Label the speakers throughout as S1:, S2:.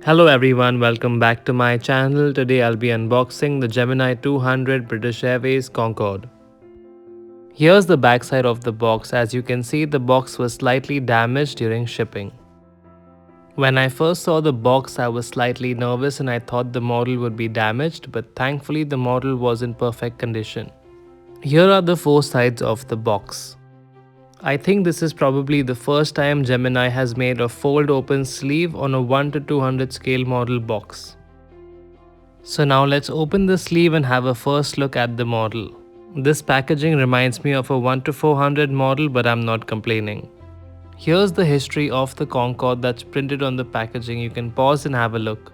S1: Hello everyone, welcome back to my channel. Today I'll be unboxing the Gemini200 British Airways Concorde. Here's the backside of the box. As you can see, the box was slightly damaged during shipping. When I first saw the box, I was slightly nervous and I thought the model would be damaged, but thankfully the model was in perfect condition. Here are the four sides of the box. I think this is probably the first time Gemini has made a fold open sleeve on a 1 to 200 scale model box. So now let's open the sleeve and have a first look at the model. This packaging reminds me of a 1 to 400 model, but I'm not complaining. Here's the history of the Concorde that's printed on the packaging. You can pause and have a look.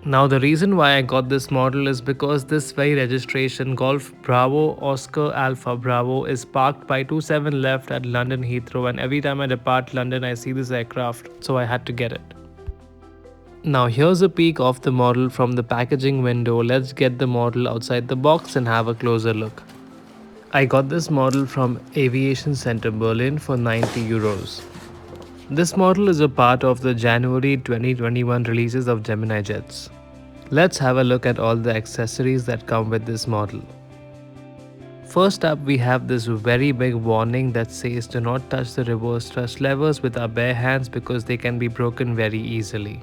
S1: Now the reason why I got this model is because this very registration Golf Bravo Oscar Alpha Bravo is parked by 27 left at London Heathrow, and every time I depart London I see this aircraft, so I had to get it. Now here's a peek of the model from the packaging window. Let's get the model outside the box and have a closer look. I got this model from Aviation Center Berlin for 90 euros. This model is a part of the January 2021 releases of Gemini jets. Let's have a look at all the accessories that come with this model. First up, we have this very big warning that says do not touch the reverse thrust levers with our bare hands because they can be broken very easily.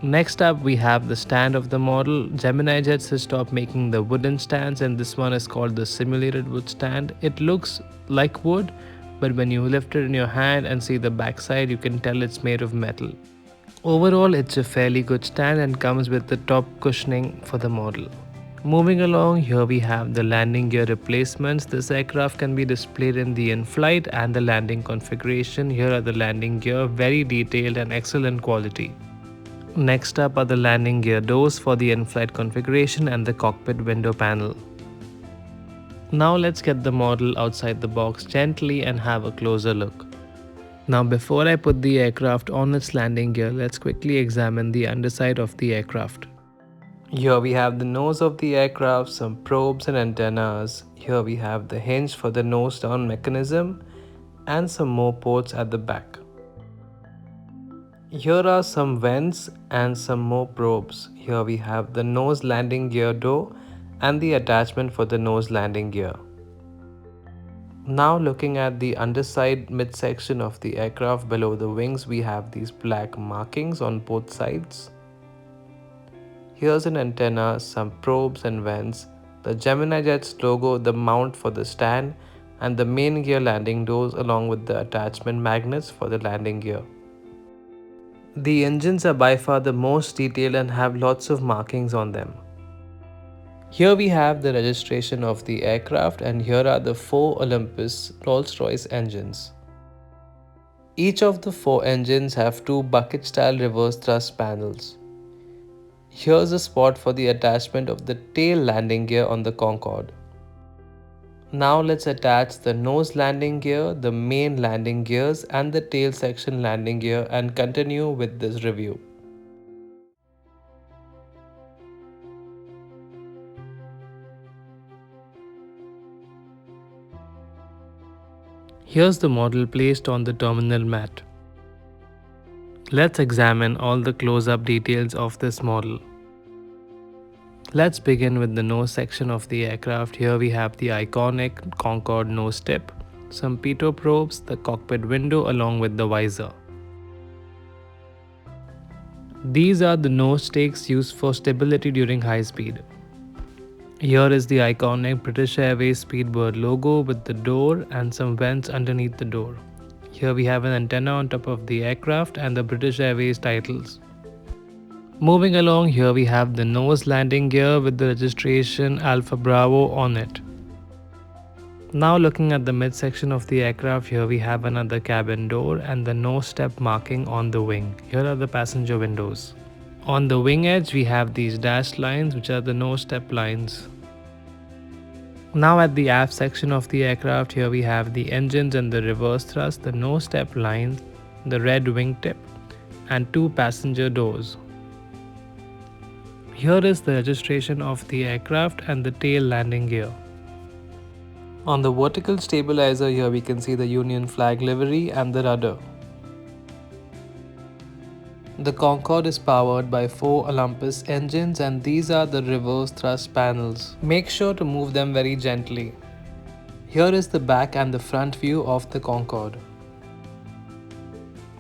S1: Next up, we have the stand of the model. Gemini jets has stopped making the wooden stands and this one is called the simulated wood stand. It looks like wood, but when you lift it in your hand and see the backside, you can tell it's made of metal. Overall, it's a fairly good stand and comes with the top cushioning for the model. Moving along, here we have the landing gear replacements. This aircraft can be displayed in the in-flight and the landing configuration. Here are the landing gear, very detailed and excellent quality. Next up are the landing gear doors for the in-flight configuration and the cockpit window panel. Now let's get the model outside the box gently and have a closer look. Now before I put the aircraft on its landing gear, let's quickly examine the underside of the aircraft. Here we have the nose of the aircraft, some probes and antennas. Here we have the hinge for the nose down mechanism and some more ports at the back. Here are some vents and some more probes. Here we have the nose landing gear door and the attachment for the nose landing gear. Now looking at the underside midsection of the aircraft below the wings, we have these black markings on both sides. Here's an antenna, some probes and vents, the Gemini Jets logo, the mount for the stand, and the main gear landing doors along with the attachment magnets for the landing gear. The engines are by far the most detailed and have lots of markings on them. Here we have the registration of the aircraft and here are the 4 Olympus Rolls-Royce engines. Each of the 4 engines have 2 bucket-style reverse thrust panels. Here's a spot for the attachment of the tail landing gear on the Concorde. Now let's attach the nose landing gear, the main landing gears and the tail section landing gear and continue with this review. Here's the model placed on the terminal mat. Let's examine all the close-up details of this model. Let's begin with the nose section of the aircraft. Here we have the iconic Concorde nose tip, some pitot probes, the cockpit window along with the visor. These are the nose stakes used for stability during high speed. Here is the iconic British Airways Speedbird logo with the door and some vents underneath the door. Here we have an antenna on top of the aircraft and the British Airways titles. Moving along, here we have the nose landing gear with the registration Alpha Bravo on it. Now looking at the midsection of the aircraft, here we have another cabin door and the nose step marking on the wing. Here are the passenger windows. On the wing edge, we have these dashed lines which are the nose step lines. Now at the aft section of the aircraft, here we have the engines and the reverse thrust, the nose step lines, the red wingtip and 2 passenger doors. Here is the registration of the aircraft and the tail landing gear. On the vertical stabilizer here we can see the Union flag livery and the rudder. The Concorde is powered by 4 Olympus engines and these are the reverse thrust panels. Make sure to move them very gently. Here is the back and the front view of the Concorde.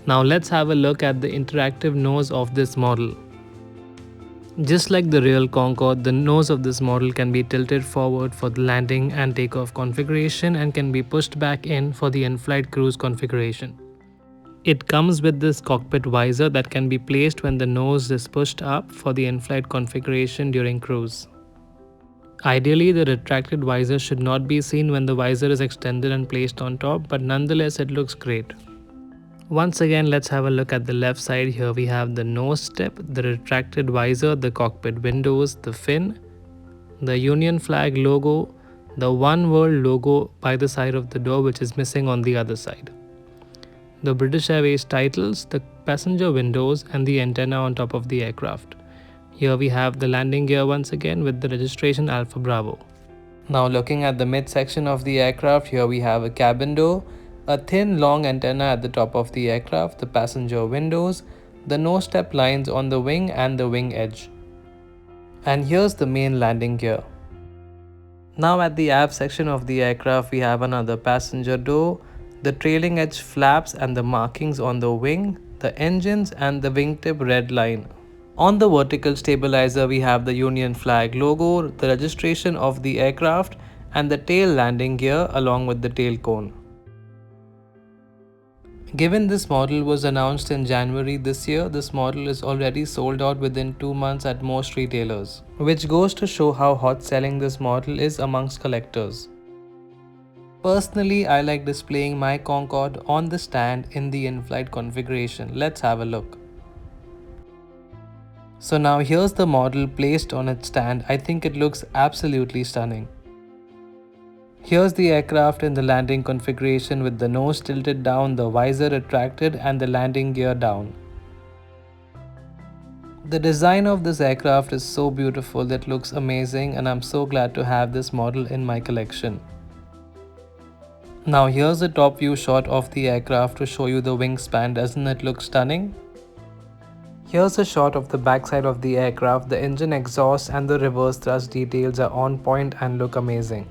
S1: Now let's have a look at the interactive nose of this model. Just like the real Concorde, the nose of this model can be tilted forward for the landing and takeoff configuration and can be pushed back in for the in-flight cruise configuration. It comes with this cockpit visor that can be placed when the nose is pushed up for the in-flight configuration during cruise. Ideally, the retracted visor should not be seen when the visor is extended and placed on top, but nonetheless it looks great. Once again, let's have a look at the left side. Here we have the nose step, the retracted visor, the cockpit windows, the fin, the Union flag logo, the One World logo by the side of the door which is missing on the other side, the British Airways titles, the passenger windows and the antenna on top of the aircraft. Here we have the landing gear once again with the registration Alpha Bravo. Now looking at the midsection of the aircraft, here we have a cabin door, a thin long antenna at the top of the aircraft, the passenger windows, the nose step lines on the wing and the wing edge. And here's the main landing gear. Now at the aft section of the aircraft we have another passenger door, the trailing edge flaps and the markings on the wing, the engines and the wingtip red line. On the vertical stabilizer we have the Union flag logo, the registration of the aircraft and the tail landing gear along with the tail cone. Given this model was announced in January this year, this model is already sold out within 2 months at most retailers, which goes to show how hot selling this model is amongst collectors. Personally, I like displaying my Concorde on the stand in the in-flight configuration. Let's have a look. So now here's the model placed on its stand. I think it looks absolutely stunning. Here's the aircraft in the landing configuration with the nose tilted down, the visor retracted and the landing gear down. The design of this aircraft is so beautiful, it looks amazing and I'm so glad to have this model in my collection. Now here's a top view shot of the aircraft to show you the wingspan. Doesn't it look stunning? Here's a shot of the backside of the aircraft. The engine exhaust and the reverse thrust details are on point and look amazing.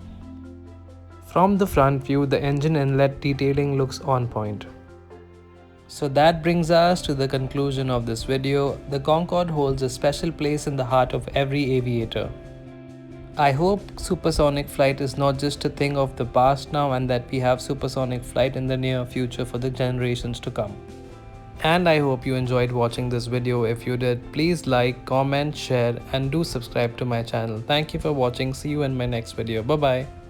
S1: From the front view, the engine inlet detailing looks on point. So that brings us to the conclusion of this video. The Concorde holds a special place in the heart of every aviator. I hope supersonic flight is not just a thing of the past now and that we have supersonic flight in the near future for the generations to come. And I hope you enjoyed watching this video. If you did, please like, comment, share and do subscribe to my channel. Thank you for watching. See you in my next video. Bye bye.